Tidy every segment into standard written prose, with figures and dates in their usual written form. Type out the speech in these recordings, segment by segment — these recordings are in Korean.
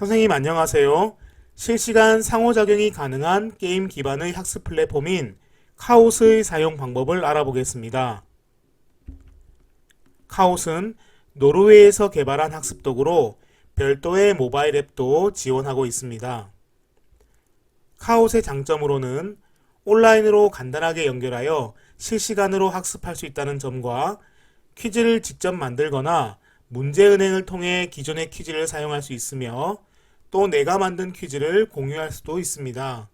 선생님 안녕하세요. 실시간 상호작용이 가능한 게임 기반의 학습 플랫폼인 카오스의 사용 방법을 알아보겠습니다. 카오스는 노르웨이에서 개발한 학습 도구로 별도의 모바일 앱도 지원하고 있습니다. 카오스의 장점으로는 온라인으로 간단하게 연결하여 실시간으로 학습할 수 있다는 점과 퀴즈를 직접 만들거나 문제은행을 통해 기존의 퀴즈를 사용할 수 있으며 또 내가 만든 퀴즈를 공유할 수도 있습니다.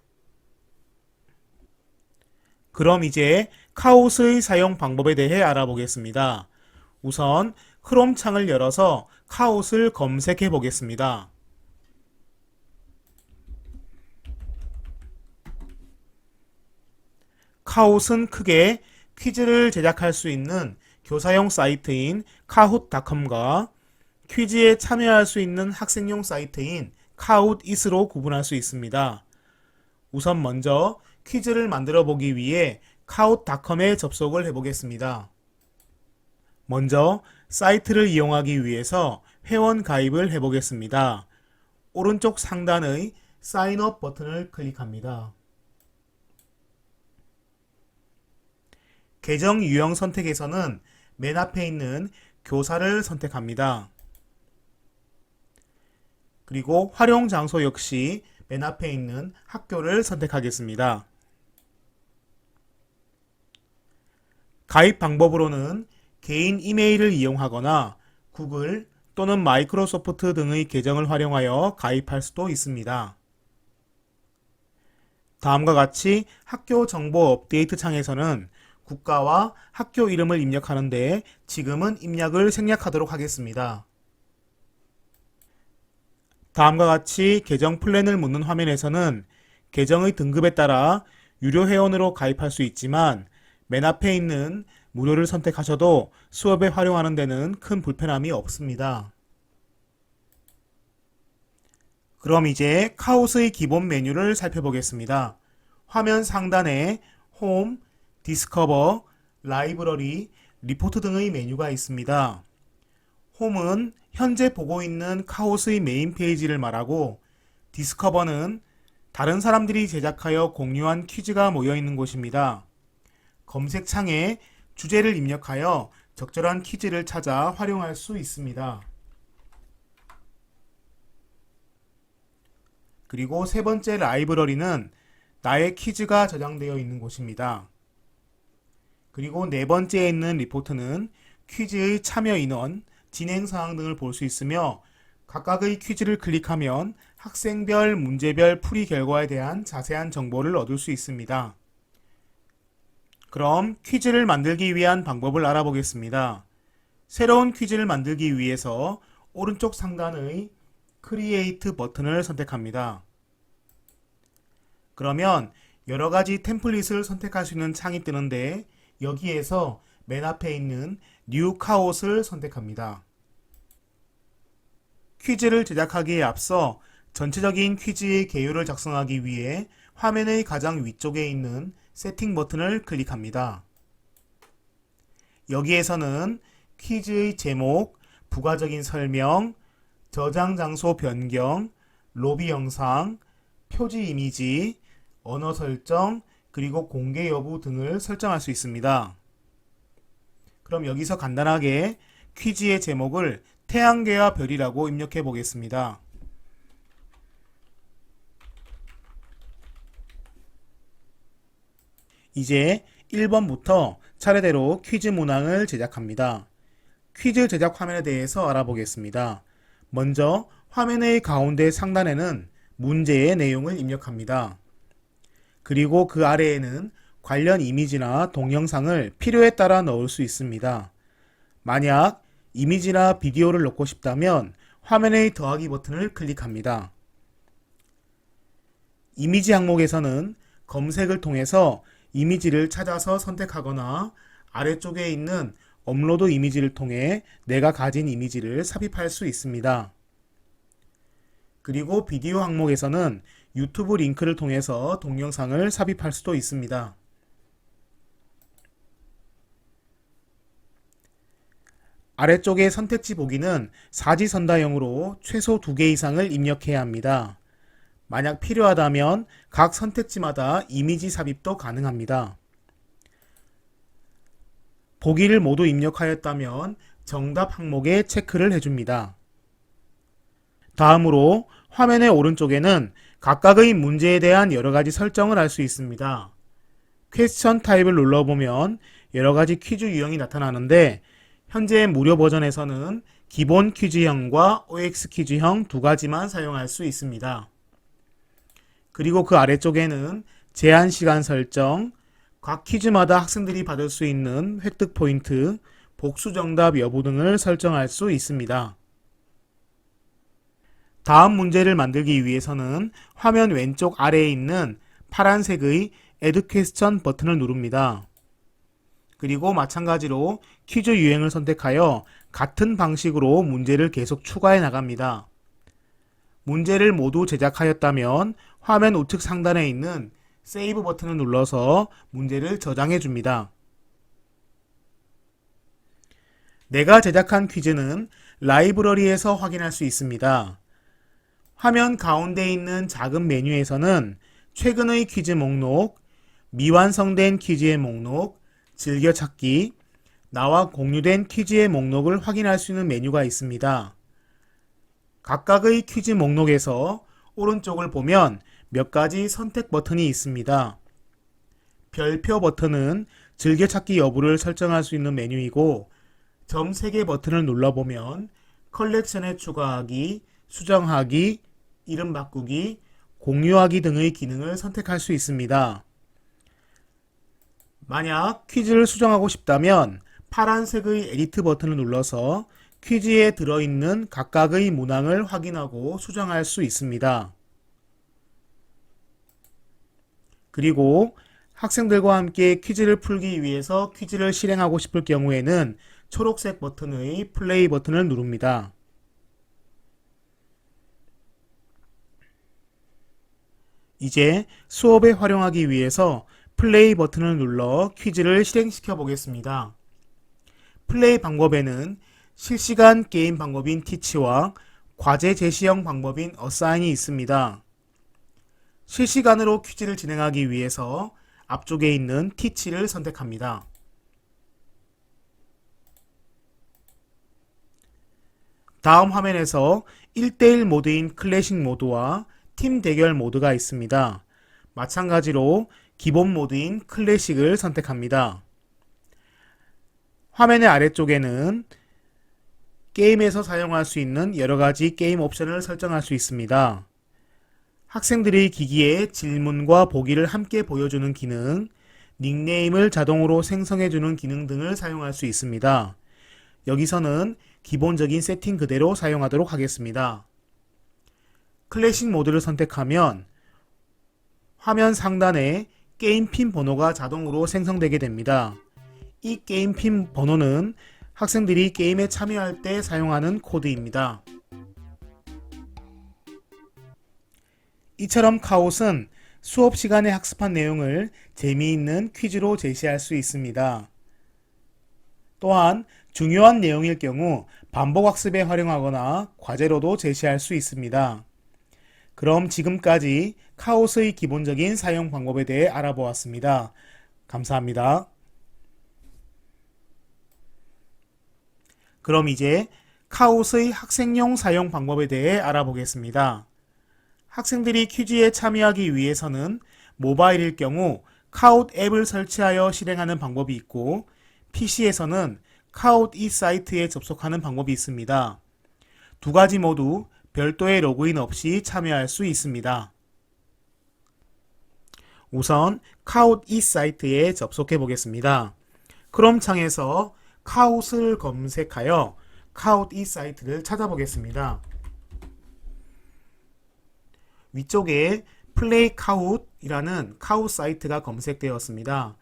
그럼 이제 카오스의 사용 방법에 대해 알아보겠습니다. 우선 크롬 창을 열어서 카오스를 검색해 보겠습니다. 카오스는 크게 퀴즈를 제작할 수 있는 교사용 사이트인 카훗닷컴과 퀴즈에 참여할 수 있는 학생용 사이트인 카훗잇으로 구분할 수 있습니다. 우선 먼저 퀴즈를 만들어 보기 위해 카훗닷컴에 접속을 해보겠습니다. 먼저 사이트를 이용하기 위해서 회원 가입을 해보겠습니다. 오른쪽 상단의 사인업 버튼을 클릭합니다. 계정 유형 선택에서는 맨 앞에 있는 교사를 선택합니다. 그리고 활용 장소 역시 맨 앞에 있는 학교를 선택하겠습니다. 가입 방법으로는 개인 이메일을 이용하거나 구글 또는 마이크로소프트 등의 계정을 활용하여 가입할 수도 있습니다. 다음과 같이 학교 정보 업데이트 창에서는 국가와 학교 이름을 입력하는데 지금은 입력을 생략하도록 하겠습니다. 다음과 같이 계정 플랜을 묻는 화면에서는 계정의 등급에 따라 유료 회원으로 가입할 수 있지만 맨 앞에 있는 무료를 선택하셔도 수업에 활용하는 데는 큰 불편함이 없습니다. 그럼 이제 카오스의 기본 메뉴를 살펴보겠습니다. 화면 상단에 홈, 디스커버, 라이브러리, 리포트 등의 메뉴가 있습니다. 홈은 현재 보고 있는 카오스의 메인 페이지를 말하고 디스커버는 다른 사람들이 제작하여 공유한 퀴즈가 모여 있는 곳입니다. 검색창에 주제를 입력하여 적절한 퀴즈를 찾아 활용할 수 있습니다. 그리고 세 번째 라이브러리는 나의 퀴즈가 저장되어 있는 곳입니다. 그리고 네 번째에 있는 리포트는 퀴즈의 참여 인원, 진행 사항 등을 볼 수 있으며 각각의 퀴즈를 클릭하면 학생별, 문제별 풀이 결과에 대한 자세한 정보를 얻을 수 있습니다. 그럼 퀴즈를 만들기 위한 방법을 알아보겠습니다. 새로운 퀴즈를 만들기 위해서 오른쪽 상단의 크리에이트 버튼을 선택합니다. 그러면 여러 가지 템플릿을 선택할 수 있는 창이 뜨는데 여기에서 맨 앞에 있는 뉴 카오스를 선택합니다. 퀴즈를 제작하기에 앞서 전체적인 퀴즈의 개요를 작성하기 위해 화면의 가장 위쪽에 있는 세팅 버튼을 클릭합니다. 여기에서는 퀴즈의 제목, 부가적인 설명, 저장 장소 변경, 로비 영상, 표지 이미지, 언어 설정, 그리고 공개 여부 등을 설정할 수 있습니다. 그럼 여기서 간단하게 퀴즈의 제목을 태양계와 별이라고 입력해 보겠습니다. 이제 1번부터 차례대로 퀴즈 문항을 제작합니다. 퀴즈 제작 화면에 대해서 알아보겠습니다. 먼저 화면의 가운데 상단에는 문제의 내용을 입력합니다. 그리고 그 아래에는 관련 이미지나 동영상을 필요에 따라 넣을 수 있습니다. 만약 이미지나 비디오를 넣고 싶다면 화면의 더하기 버튼을 클릭합니다. 이미지 항목에서는 검색을 통해서 이미지를 찾아서 선택하거나 아래쪽에 있는 업로드 이미지를 통해 내가 가진 이미지를 삽입할 수 있습니다. 그리고 비디오 항목에서는 유튜브 링크를 통해서 동영상을 삽입할 수도 있습니다. 아래쪽의 선택지 보기는 사지선다형으로 최소 2개 이상을 입력해야 합니다. 만약 필요하다면 각 선택지마다 이미지 삽입도 가능합니다. 보기를 모두 입력하였다면 정답 항목에 체크를 해줍니다. 다음으로 화면의 오른쪽에는 각각의 문제에 대한 여러가지 설정을 할 수 있습니다. 퀘스천 타입을 눌러보면 여러가지 퀴즈 유형이 나타나는데 현재 무료 버전에서는 기본 퀴즈형과 OX 퀴즈형 두 가지만 사용할 수 있습니다. 그리고 그 아래쪽에는 제한 시간 설정, 각 퀴즈마다 학생들이 받을 수 있는 획득 포인트, 복수 정답 여부 등을 설정할 수 있습니다. 다음 문제를 만들기 위해서는 화면 왼쪽 아래에 있는 파란색의 Add Question 버튼을 누릅니다. 그리고 마찬가지로 퀴즈 유형을 선택하여 같은 방식으로 문제를 계속 추가해 나갑니다. 문제를 모두 제작하였다면 화면 우측 상단에 있는 세이브 버튼을 눌러서 문제를 저장해 줍니다. 내가 제작한 퀴즈는 라이브러리에서 확인할 수 있습니다. 화면 가운데 있는 작은 메뉴에서는 최근의 퀴즈 목록, 미완성된 퀴즈의 목록, 즐겨찾기, 나와 공유된 퀴즈의 목록을 확인할 수 있는 메뉴가 있습니다. 각각의 퀴즈 목록에서 오른쪽을 보면 몇 가지 선택 버튼이 있습니다. 별표 버튼은 즐겨찾기 여부를 설정할 수 있는 메뉴이고 점 3개 버튼을 눌러보면 컬렉션에 추가하기, 수정하기, 이름 바꾸기, 공유하기 등의 기능을 선택할 수 있습니다. 만약 퀴즈를 수정하고 싶다면 파란색의 에디트 버튼을 눌러서 퀴즈에 들어있는 각각의 문항을 확인하고 수정할 수 있습니다. 그리고 학생들과 함께 퀴즈를 풀기 위해서 퀴즈를 실행하고 싶을 경우에는 초록색 버튼의 플레이 버튼을 누릅니다. 이제 수업에 활용하기 위해서 플레이 버튼을 눌러 퀴즈를 실행시켜 보겠습니다. 플레이 방법에는 실시간 게임 방법인 티치와 과제 제시형 방법인 어사인이 있습니다. 실시간으로 퀴즈를 진행하기 위해서 앞쪽에 있는 티치를 선택합니다. 다음 화면에서 1대1 모드인 클래식 모드와 팀 대결 모드가 있습니다. 마찬가지로 기본 모드인 클래식을 선택합니다. 화면의 아래쪽에는 게임에서 사용할 수 있는 여러가지 게임 옵션을 설정할 수 있습니다. 학생들의 기기에 질문과 보기를 함께 보여주는 기능, 닉네임을 자동으로 생성해주는 기능 등을 사용할 수 있습니다. 여기서는 기본적인 세팅 그대로 사용하도록 하겠습니다. 클래식 모드를 선택하면 화면 상단에 게임 핀 번호가 자동으로 생성되게 됩니다. 이 게임 핀 번호는 학생들이 게임에 참여할 때 사용하는 코드입니다. 이처럼 카옷은 수업 시간에 학습한 내용을 재미있는 퀴즈로 제시할 수 있습니다. 또한 중요한 내용일 경우 반복학습에 활용하거나 과제로도 제시할 수 있습니다. 그럼 지금까지 카옷의 기본적인 사용 방법에 대해 알아보았습니다. 감사합니다. 그럼 이제 카옷의 학생용 사용 방법에 대해 알아보겠습니다. 학생들이 퀴즈에 참여하기 위해서는 모바일일 경우 카옷 앱을 설치하여 실행하는 방법이 있고 PC에서는 카옷 이 사이트에 접속하는 방법이 있습니다. 두 가지 모두 별도의 로그인 없이 참여할 수 있습니다. 우선 카옷 이 사이트에 접속해 보겠습니다. 크롬 창에서 카옷을 검색하여 카옷 이 사이트를 찾아보겠습니다. 위쪽에 플레이 카웃이라는 카웃 사이트가 검색되었습니다.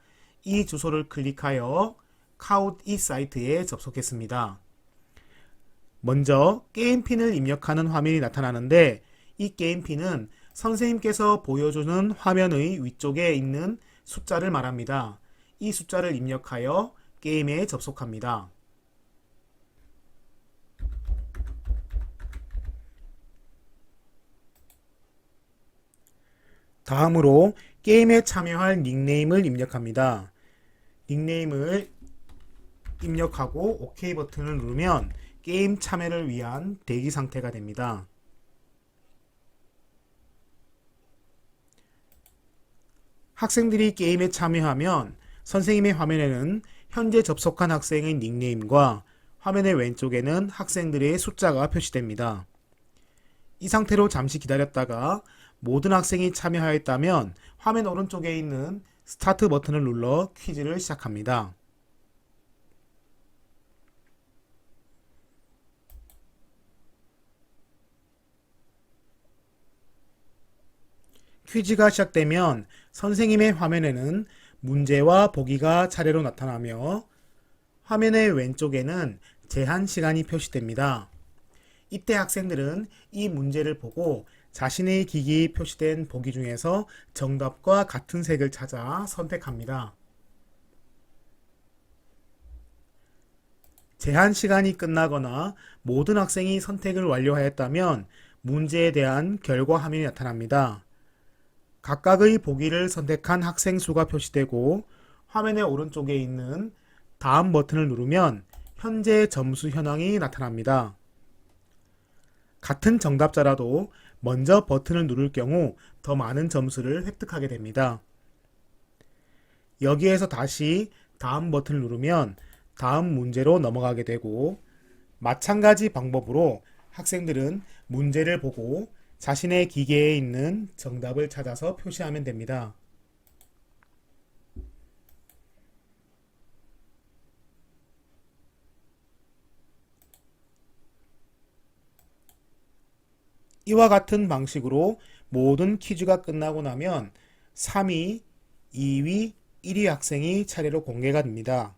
이 주소를 클릭하여 카웃 이 사이트에 접속했습니다. 먼저 게임핀을 입력하는 화면이 나타나는데 이 게임핀은 선생님께서 보여주는 화면의 위쪽에 있는 숫자를 말합니다. 이 숫자를 입력하여 게임에 접속합니다. 다음으로 게임에 참여할 닉네임을 입력합니다. 닉네임을 입력하고 OK 버튼을 누르면 게임 참여를 위한 대기 상태가 됩니다. 학생들이 게임에 참여하면 선생님의 화면에는 현재 접속한 학생의 닉네임과 화면의 왼쪽에는 학생들의 숫자가 표시됩니다. 이 상태로 잠시 기다렸다가 모든 학생이 참여하였다면 화면 오른쪽에 있는 스타트 버튼을 눌러 퀴즈를 시작합니다. 퀴즈가 시작되면 선생님의 화면에는 문제와 보기가 차례로 나타나며 화면의 왼쪽에는 제한 시간이 표시됩니다. 이때 학생들은 이 문제를 보고 자신의 기기에 표시된 보기 중에서 정답과 같은 색을 찾아 선택합니다. 제한 시간이 끝나거나 모든 학생이 선택을 완료하였다면 문제에 대한 결과 화면이 나타납니다. 각각의 보기를 선택한 학생 수가 표시되고 화면의 오른쪽에 있는 다음 버튼을 누르면 현재 점수 현황이 나타납니다. 같은 정답자라도 먼저 버튼을 누를 경우 더 많은 점수를 획득하게 됩니다. 여기에서 다시 다음 버튼을 누르면 다음 문제로 넘어가게 되고 마찬가지 방법으로 학생들은 문제를 보고 자신의 기계에 있는 정답을 찾아서 표시하면 됩니다. 이와 같은 방식으로 모든 퀴즈가 끝나고 나면 3위, 2위, 1위 학생이 차례로 공개가 됩니다.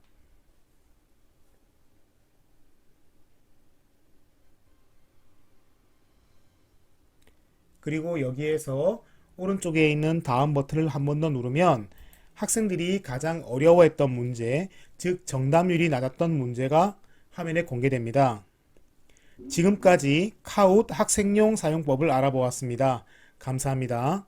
그리고 여기에서 오른쪽에 있는 다음 버튼을 한 번 더 누르면 학생들이 가장 어려워했던 문제, 즉 정답률이 낮았던 문제가 화면에 공개됩니다. 지금까지 카웃 학생용 사용법을 알아보았습니다. 감사합니다.